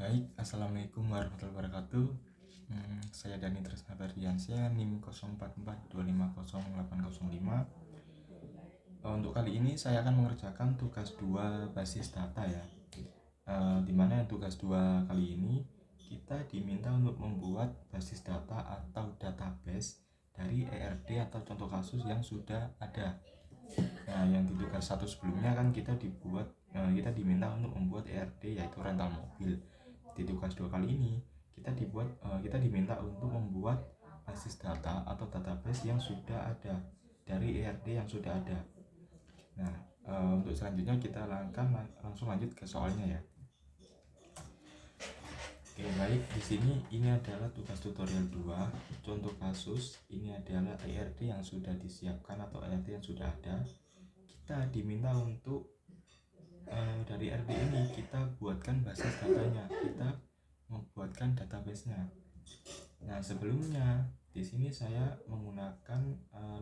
Baik, Assalamualaikum warahmatullahi wabarakatuh. Saya Dani Tresna Ferdiansyah, NIM 0442508005. Untuk kali ini saya akan mengerjakan tugas 2 basis data ya. Dimana tugas 2 kali ini kita diminta untuk membuat basis data atau database dari ERD atau contoh kasus yang sudah ada. Nah, yang di tugas 1 sebelumnya kan kita diminta untuk membuat ERD yaitu rental mobil. Di tugas 2 kali ini kita diminta untuk membuat basis data atau database yang sudah ada dari ERD yang sudah ada. Nah, untuk selanjutnya kita langsung lanjut ke soalnya ya. Oke, baik, di sini ini adalah tugas tutorial 2. Contoh kasus ini adalah ERD yang sudah disiapkan atau ERD yang sudah ada. Kita diminta untuk dari ERD ini kita buatkan basis datanya, kita membuatkan database-nya. Nah, sebelumnya di sini saya menggunakan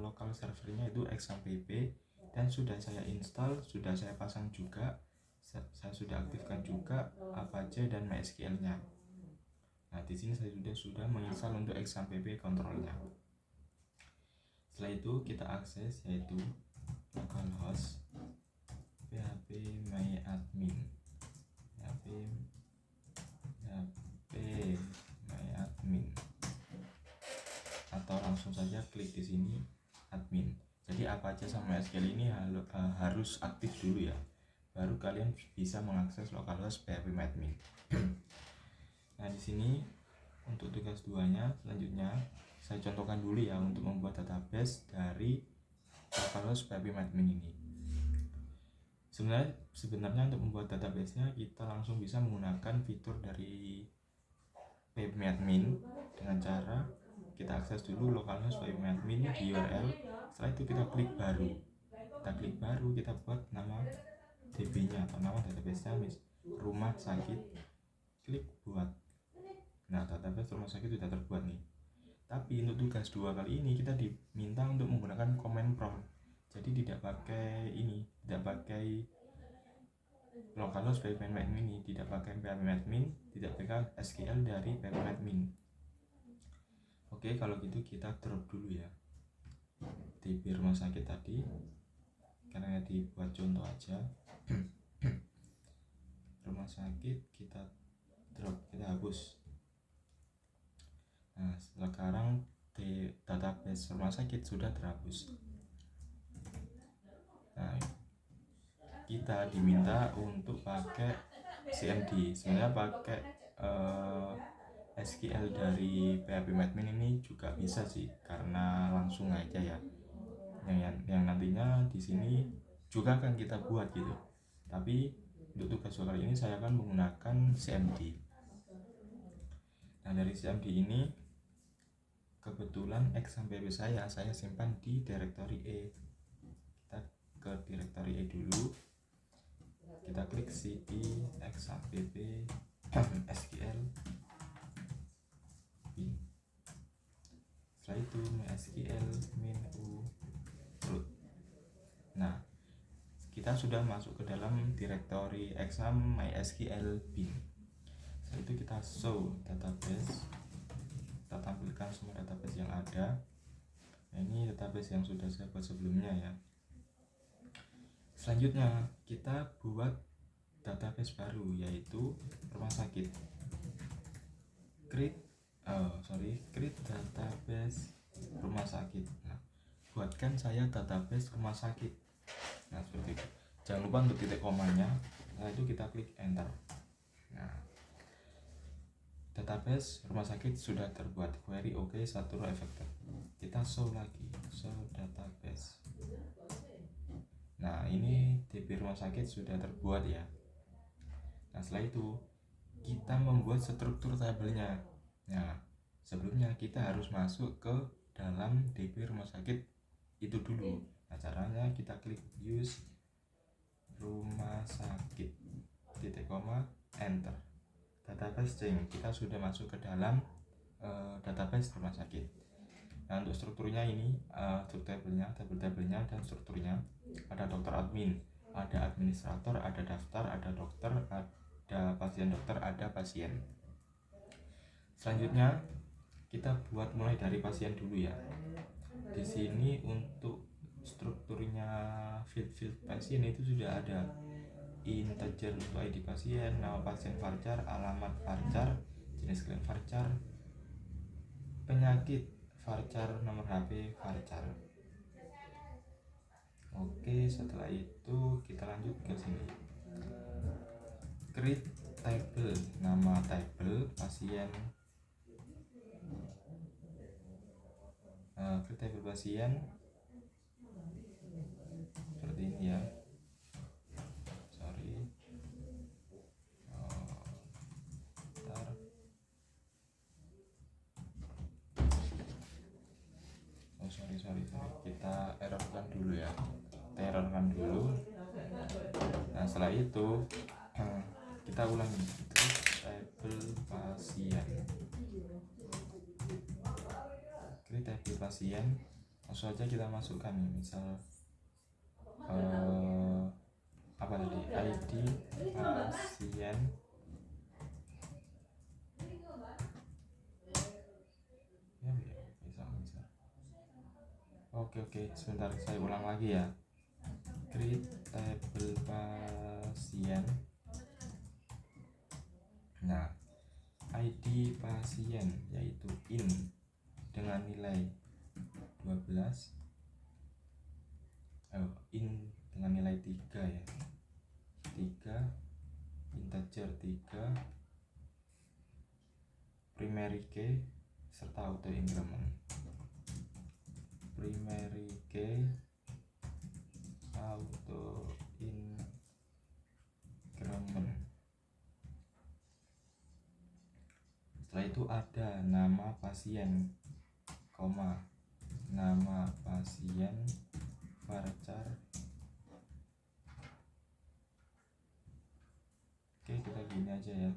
local servernya itu XAMPP dan sudah saya install, sudah saya pasang juga, saya sudah aktifkan juga Apache dan MySQL-nya. Nah, di sini saya sudah menginstal untuk XAMPP kontrolnya. Setelah itu kita akses yaitu localhost phpMyAdmin atau langsung saja klik di sini admin. Jadi Apache sama SQL ini harus aktif dulu ya, baru kalian bisa mengakses localhost phpMyAdmin. Nah, di sini untuk tugas 2-nya selanjutnya saya contohkan dulu ya untuk membuat database dari localhost phpMyAdmin ini. Sebenarnya untuk membuat database-nya kita langsung bisa menggunakan fitur dari phpMyAdmin dengan cara kita akses dulu localhost phpMyAdmin di URL. Setelah itu kita klik baru, kita buat nama DB-nya atau nama database-nya rumah sakit, klik buat. Nah, database rumah sakit sudah terbuat nih. Tapi untuk tugas 2 kali ini kita diminta untuk menggunakan command prompt. Jadi tidak pakai localhost phpMyAdmin ini, tidak pakai phpMyAdmin, tidak pakai SQL dari phpMyAdmin. Oke, kalau gitu kita drop dulu ya DB rumah sakit tadi, karena dibuat contoh aja. Rumah sakit kita drop, kita hapus. Nah, sekarang di database rumah sakit sudah terhapus. Nah, kita diminta untuk pakai CMD. Sebenarnya pakai SQL dari phpMyAdmin ini juga bisa sih, karena langsung aja ya. Yang nantinya di sini juga akan kita buat gitu. Tapi untuk tugas kali ini saya akan menggunakan CMD. Nah, dari CMD ini kebetulan XAMPP saya simpan di directory E. Kita ke directory E dulu. Kita klik cd XAMPP SQL bin. Setelah itu MySQL -u root. Nah, kita sudah masuk ke dalam directory exam MySQL bin. Setelah itu kita show database, kita tampilkan semua database yang ada. Nah, ini database yang sudah saya buat sebelumnya ya. Selanjutnya kita buat database baru yaitu rumah sakit. Create database rumah sakit. Nah, buatkan saya database rumah sakit. Nah, seperti itu. Jangan lupa untuk titik komanya. Nah, itu kita klik enter. Nah, database rumah sakit sudah terbuat. Query oke, satu row affected. Kita show lagi, show database. Nah, ini DB rumah sakit sudah terbuat ya. Nah, setelah itu kita membuat struktur tabelnya. Nah, sebelumnya kita harus masuk ke dalam DB rumah sakit itu dulu. Nah, caranya kita klik use rumah sakit, titik koma, enter. Database change, kita sudah masuk ke dalam database rumah sakit. Nah, untuk strukturnya ini, tabelnya dan strukturnya ada dokter admin, ada administrator, ada daftar, ada dokter, ada pasien dokter, ada pasien. Selanjutnya kita buat mulai dari pasien dulu ya. Di sini untuk strukturnya field pasien itu sudah ada integer untuk ID pasien, nama pasien varchar, alamat varchar, jenis klaim varchar, penyakit varchar, nomor HP varchar. Oke, setelah itu kita lanjut ke sini. Create table, nama table pasien, create table pasien seperti ini ya. Sorry, kita errorkan dulu ya. Nah setelah itu kita ulangi table pasien, create table pasien. Langsung aja kita masukkan misal apa tadi, ID pasien, ya misal. Oke, sebentar saya ulang lagi ya. Create table pasien. Nah, ID pasien yaitu in dengan nilai 12, in dengan nilai 3 ya. 3 integer 3 primary key serta auto increment. Primary key auto increment. Setelah itu ada nama pasien, nama pasien varchar. Oke, kita gini aja ya.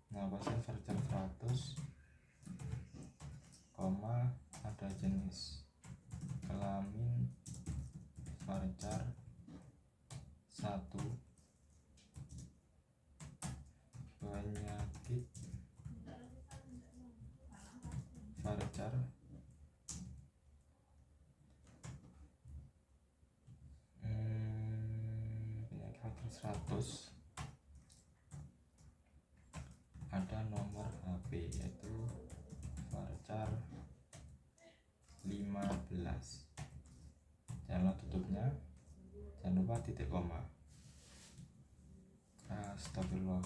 Nama pasien varchar 100, ada jenis kelamin varchar 1, penyakit varchar penyakit varchar 100, ada nomor HP yaitu varchar 15. Jangan tutupnya, jangan lupa titik koma. Astagfirullah,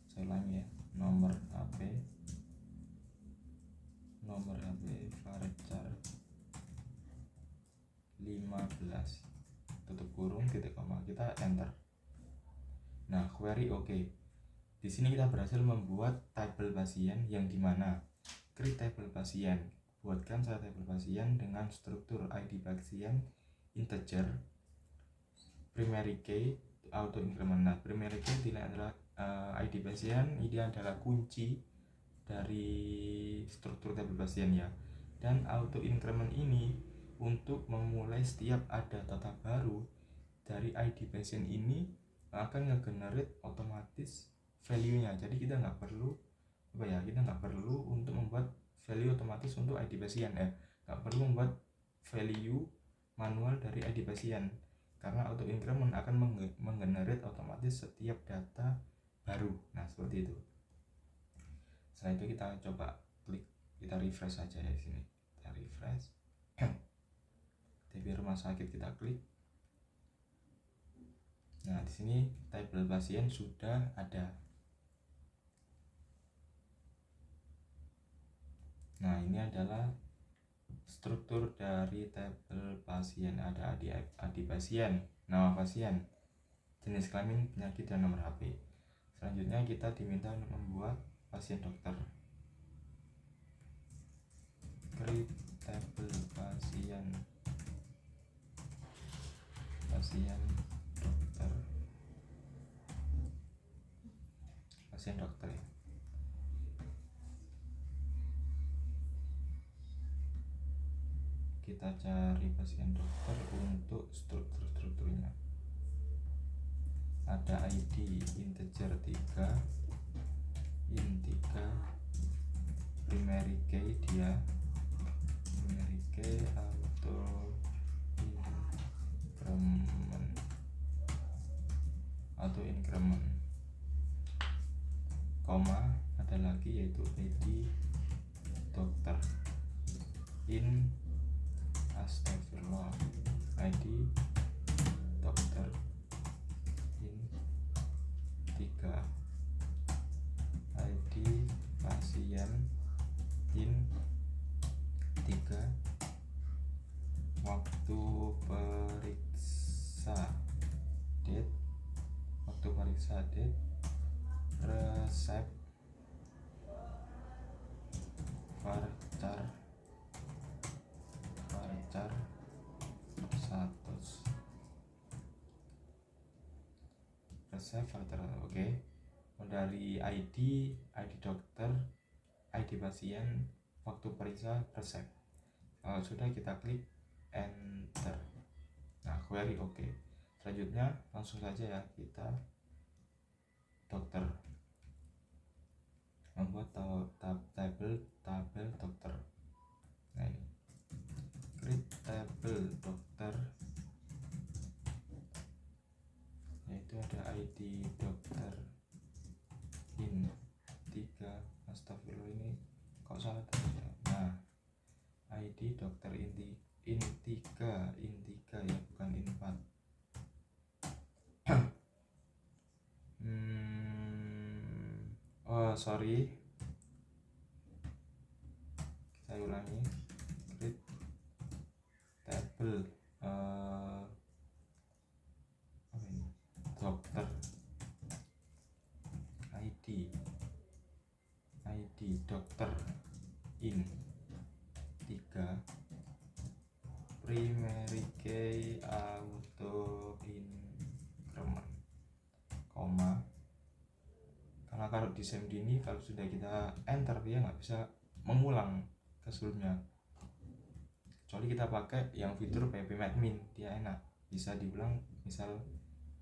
saya ulangi ya. Nomor HP varchar 15, tutup kurung, titik koma, kita enter. Nah, query oke. Di sini kita berhasil membuat table pasien yang dimana create table pasien. Buatkan saya table pasien dengan struktur ID pasien integer, primary key, auto increment. Nah, primary key ini adalah ID pasien, ini adalah kunci dari struktur table pasien ya. Dan auto increment ini untuk memulai setiap ada data baru dari ID pasien ini akan nge-generate otomatis value-nya. Jadi kita nggak perlu untuk membuat value otomatis untuk ID pasien nggak perlu membuat value manual dari ID pasien, karena auto increment akan menggenerate otomatis setiap data baru. Nah, seperti itu. Setelah itu kita coba klik, kita refresh saja ya di sini. Kita refresh. TB rumah sakit kita klik. Nah, di sini table pasien sudah ada. Nah, ini adalah struktur dari tabel pasien. Ada ID pasien, nama pasien, jenis kelamin, penyakit, dan nomor HP. Selanjutnya kita diminta untuk membuat pasien dokter. Create table pasien dokter, pasien dokter ya. Kita cari pasien dokter untuk strukturnya. Ada ada ID integer 3, int 3, primary key dia, primary key auto increment, koma ada lagi yaitu ID dokter, in astagfirullah, ID dokter in 3, ID pasien in 3, waktu periksa date, resep varchar status, resep varchar. Oke. Dari ID dokter, ID pasien, waktu periksa, resep. Kalau sudah kita klik enter. Nah, query oke. Selanjutnya langsung saja ya kita dokter, membuat tabel dokter. Nah, ini create tabel dokter, yaitu ada ID dokter in 3, astagfirullah ini kok salah tadi ya. Nah, ID dokter in 3 ya, bukan in 4. Oh sorry, saya ulangi. Create tabel apa ini, dokter, ID dokter in 3, primary key auto increment, koma. Karena kalau di SEMD ini kalau sudah kita enter dia nggak bisa mengulang ke sebelumnya, kecuali kita pakai yang fitur ppmadmin, dia enak bisa diulang misal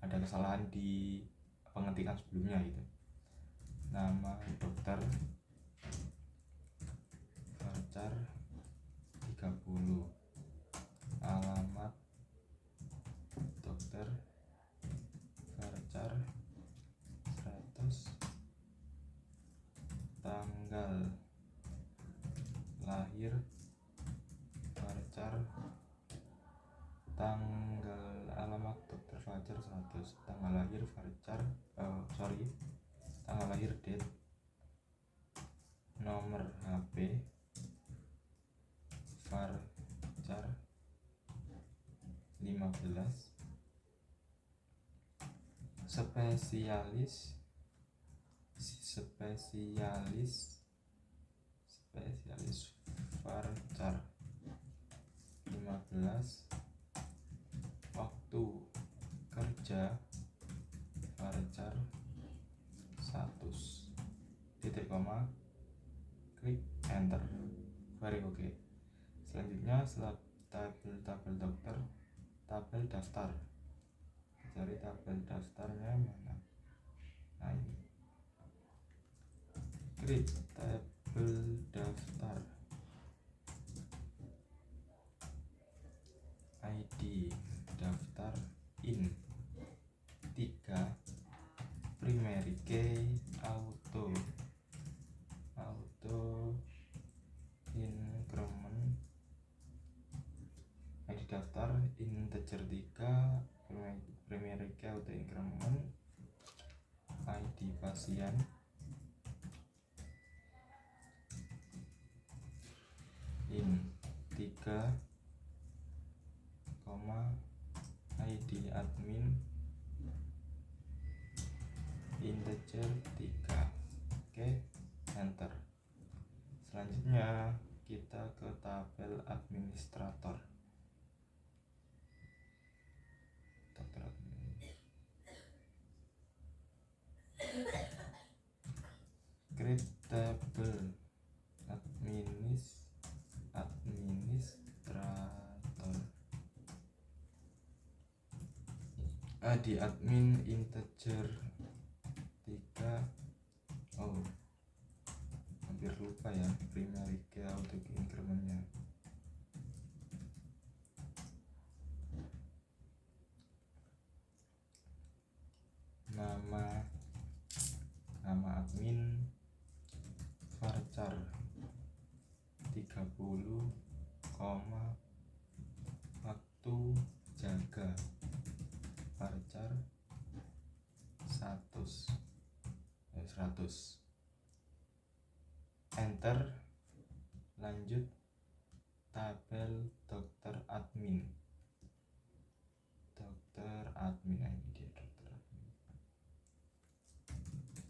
ada kesalahan di pengetikan sebelumnya gitu. Nama dokter varchar 30, alamat dokter varchar 100, tanggal lahir varchar, alamat dokter varchar 100, tanggal lahir varchar tanggal lahir date, nomor HP varchar 15, spesialis varchar 15, waktu kerja varchar 100, titik koma, klik enter, very oke. Selanjutnya setelah tabel dokter, tabel daftar, cari tabel daftarnya mana. Nah ini, create tabel daftar, ID daftar in 3, primary key auto increment, ID daftar integer 3, primary key auto increment, ID pasien in 3, ID admin integer 3. Oke, enter. Selanjutnya kita ke tabel administrator, dokter admin. Create tabel administrator, di admin integer 3. Oh, hampir lupa ya, primary key auto incrementnya. Nama admin varchar 30, waktu jaga varchar 100. Enter. Lanjut tabel dokter admin. Ini dia dokter admin.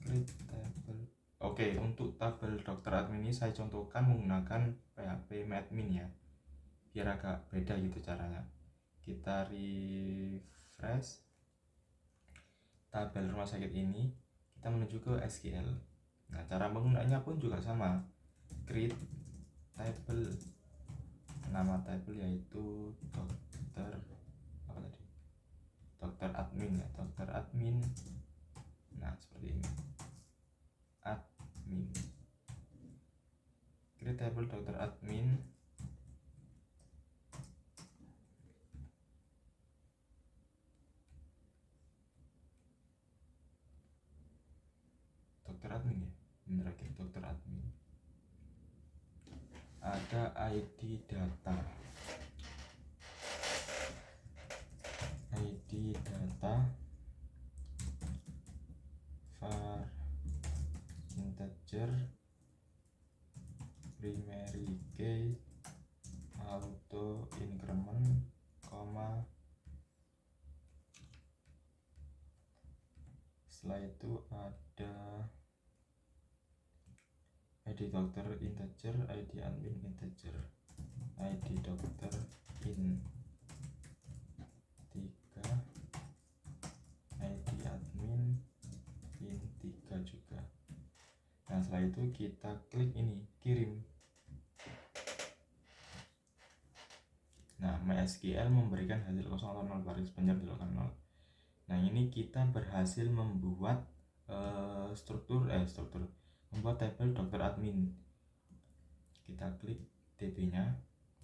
Create tabel. Oke, untuk tabel dokter admin ini saya contohkan menggunakan PHP Madmin ya, biar agak beda gitu caranya. Kita refresh tabel rumah sakit ini, kita menuju ke SQL. Nah, cara menggunakannya pun juga sama. Create table, nama tabel yaitu dokter admin ya, dokter admin. Nah, seperti ini, admin. Create table dokter admin. Dokter admin ya, bener lagi dokter admin. Ada ID data. var integer primary key auto increment, setelah itu ada ID dokter integer, ID admin integer, ID dokter in 3, ID admin in 3 juga. Nah, setelah itu kita klik ini, kirim. Nah, MySQL memberikan hasil 0 atau 0 baris panjang belokkan 0. Nah, ini kita berhasil membuat membuat tabel dokter admin. Kita klik DB-nya,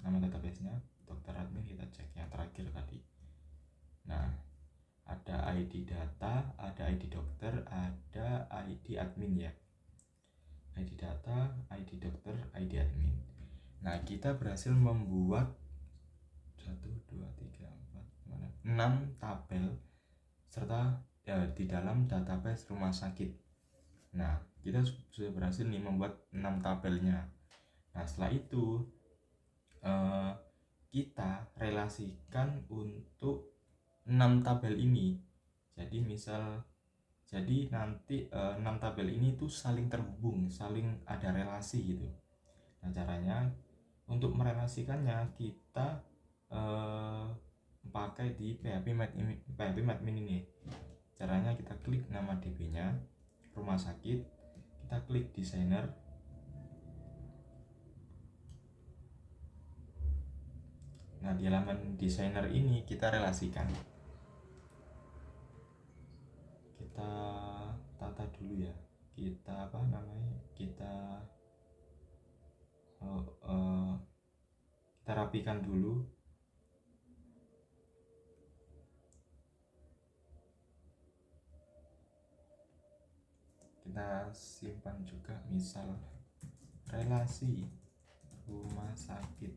nama database-nya dokter admin, kita cek yang terakhir tadi. Nah, ada ID data, ada ID dokter, ada ID admin ya. ID data, ID dokter, ID admin. Nah, kita berhasil membuat 6 tabel serta di dalam database rumah sakit. Nah, kita sudah berhasil nih membuat 6 tabelnya. Nah, setelah itu kita relasikan untuk 6 tabel ini. Jadi nanti 6 tabel ini tuh saling terhubung, saling ada relasi gitu. Nah, caranya untuk merelasikannya kita pakai di PHP Madmin ini. Caranya kita klik nama DB-nya, rumah sakit, kita klik desainer. Nah, di halaman desainer ini kita relasikan. Kita tata dulu ya. Kita rapikan dulu. Kita simpan juga, misal relasi rumah sakit,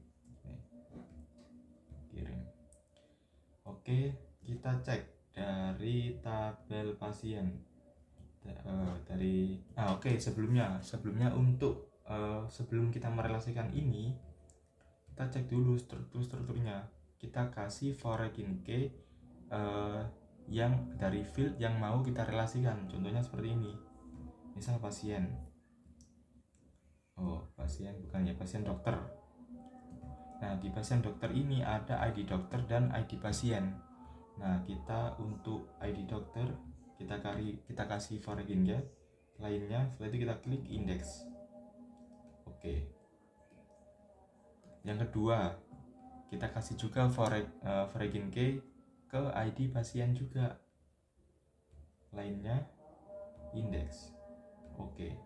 kirim. Oke, kita cek dari tabel pasien sebelumnya untuk sebelum kita merelasikan ini, kita cek dulu strukturnya. Kita kasih foreign key yang dari field yang mau kita relasikan. Contohnya seperti ini, misal pasien pasien dokter. Nah, di pasien dokter ini ada ID dokter dan ID pasien. Nah, kita untuk ID dokter kita kasih foreign key lainnya. Setelah itu kita klik index. Oke. Yang kedua, kita kasih juga foreign key ke ke ID pasien juga, lainnya indeks. Oke.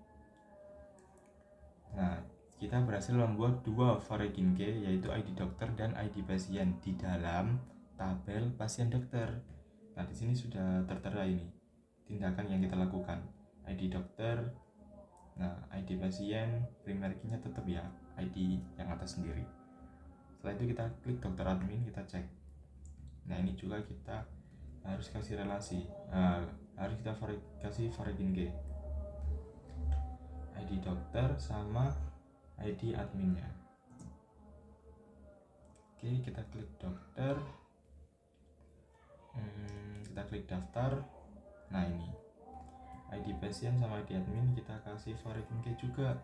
Nah, kita berhasil membuat dua foreign key, yaitu ID dokter dan ID pasien di dalam tabel pasien dokter. Nah, di sini sudah tertera ini tindakan yang kita lakukan. ID dokter, nah ID pasien, primary key-nya tetap ya ID yang atas sendiri. Setelah itu kita klik dokter admin, kita cek. Nah, ini juga kita harus kasih relasi, harus kita kasih foreign key, ID dokter sama ID adminnya. Oke, kita klik dokter, kita klik daftar. Nah, ini ID pasien sama ID admin kita kasih foreign key juga.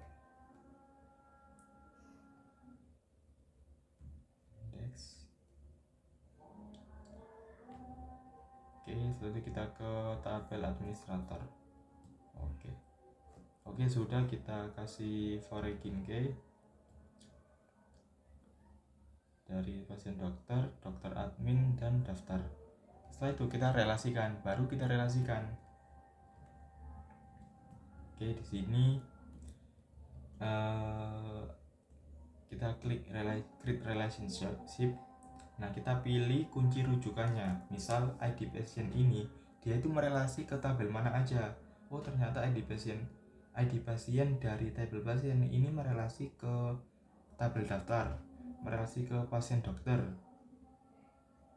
Indeks. Oke, setelah itu kita ke tabel administrator. Oke, sudah kita kasih foreign key dari pasien dokter, dokter admin, dan daftar. Setelah itu kita relasikan, baru kita relasikan. Oke, di sini kita klik create relationship. Nah, kita pilih kunci rujukannya. Misal ID pasien ini dia itu merelasi ke tabel mana aja. Oh, ternyata ID pasien dari tabel pasien ini merelasi ke tabel daftar, merelasi ke pasien dokter.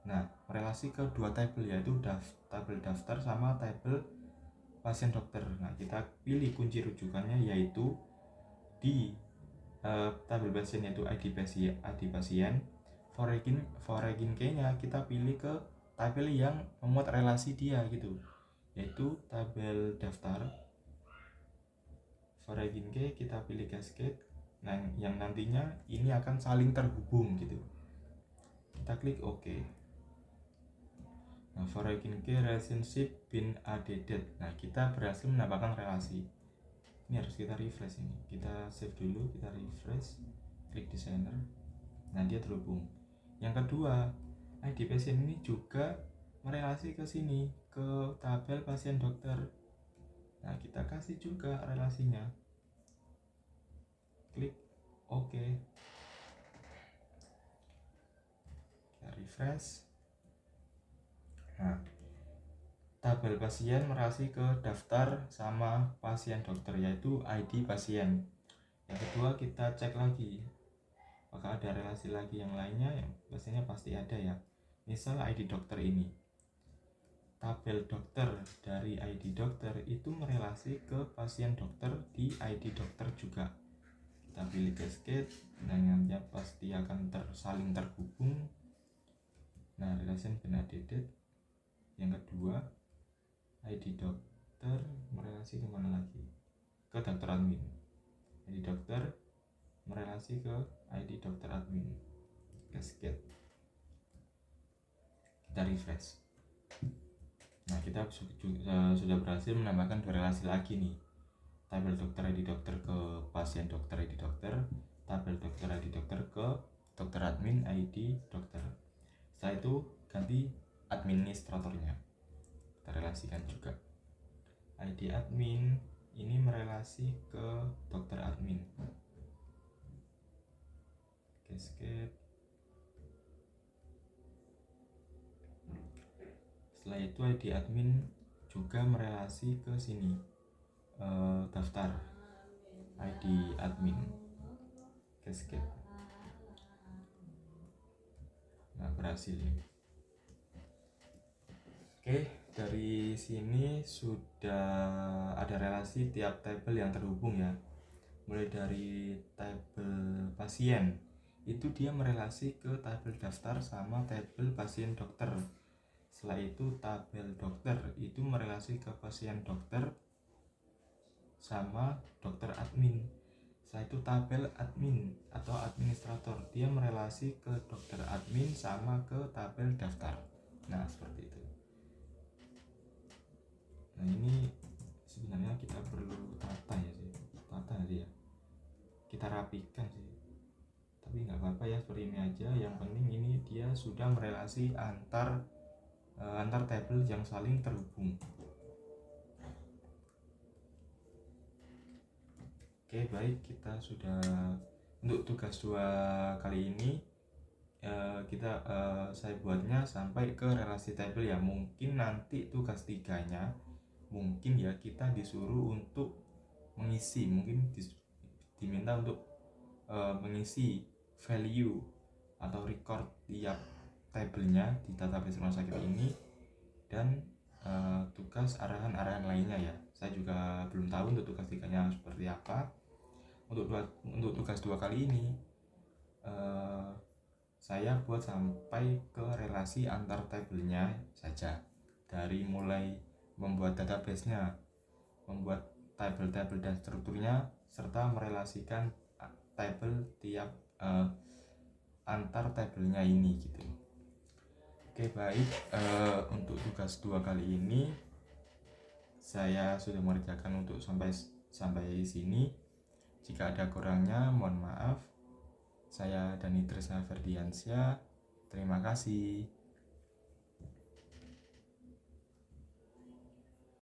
Nah, merelasi ke dua tabel, yaitu tabel daftar sama tabel pasien dokter. Nah, kita pilih kunci rujukannya, yaitu di tabel pasien yaitu ID pasien. Foreign key-nya kita pilih ke tabel yang memuat relasi dia gitu, yaitu tabel daftar. Foreign key kita pilih cascade, nah yang nantinya ini akan saling terhubung gitu. Kita klik OK. Nah, foreign key relationship been added. Nah, kita berhasil menambahkan relasi. Ini harus kita refresh ini. Kita save dulu, kita refresh, klik designer. Nah, dia terhubung. Yang kedua, ID pasien ini juga merelasi ke sini, ke tabel pasien dokter. Nah, kita kasih juga relasinya. Klik OK. Kita refresh. Nah, tabel pasien merelasi ke daftar sama pasien dokter, yaitu ID pasien. Yang kedua, kita cek lagi apakah ada relasi lagi yang lainnya, yang biasanya pasti ada ya. Misal ID dokter ini, tabel dokter dari ID dokter itu merelasi ke pasien dokter di ID dokter juga. Kita pilih cascade, dan nanti pasti akan saling terhubung. Nah, relation been added. Yang kedua, ID dokter merelasi kemana lagi? Ke dokter admin. ID dokter merelasi ke ID dokter admin. Cascade. Kita refresh. Nah, kita sudah berhasil menambahkan dua relasi lagi nih. Tabel dokter ID dokter ke pasien dokter ID dokter, tabel dokter ID dokter ke dokter admin ID dokter. Setelah itu ganti administratornya. Kita relasikan juga. ID admin ini merelasi ke dokter admin. Cascade. Setelah itu ID admin juga merelasi ke sini, daftar ID admin. Cascade. Nah, berhasil ini. Oke, dari sini sudah ada relasi tiap tabel yang terhubung ya. Mulai dari tabel pasien, itu dia merelasi ke tabel daftar sama tabel pasien dokter. Setelah itu tabel dokter itu merelasi ke pasien dokter sama dokter admin. Setelah itu tabel admin atau administrator, dia merelasi ke dokter admin sama ke tabel daftar. Nah, seperti itu. Nah, ini sebenarnya kita perlu tata ya sih, tata nanti ya, kita rapikan sih, tapi nggak apa-apa ya, seperti ini aja. Yang penting ini dia sudah merelasi antar antar tabel yang saling terhubung. Oke, baik, kita sudah untuk tugas 2 kali ini saya buatnya sampai ke relasi tabel ya. Mungkin nanti tugas 3-nya mungkin ya kita disuruh untuk mengisi, mungkin diminta untuk mengisi value atau record tiap tabelnya di database rumah sakit ini, dan tugas arahan-arahan lainnya ya. Saya juga belum tahu untuk tugas 3-nya seperti apa. Untuk tugas 2 kali ini saya buat sampai ke relasi antar tabelnya saja, dari mulai membuat database-nya, membuat tabel-tabel dan strukturnya, serta merelasikan tabel tiap antar tabelnya ini gitu. Oke, baik, untuk tugas 2 kali ini saya sudah mengerjakan untuk sampai sini. Jika ada kurangnya mohon maaf. Saya Dani Trisna Ferdiansyah. Terima kasih.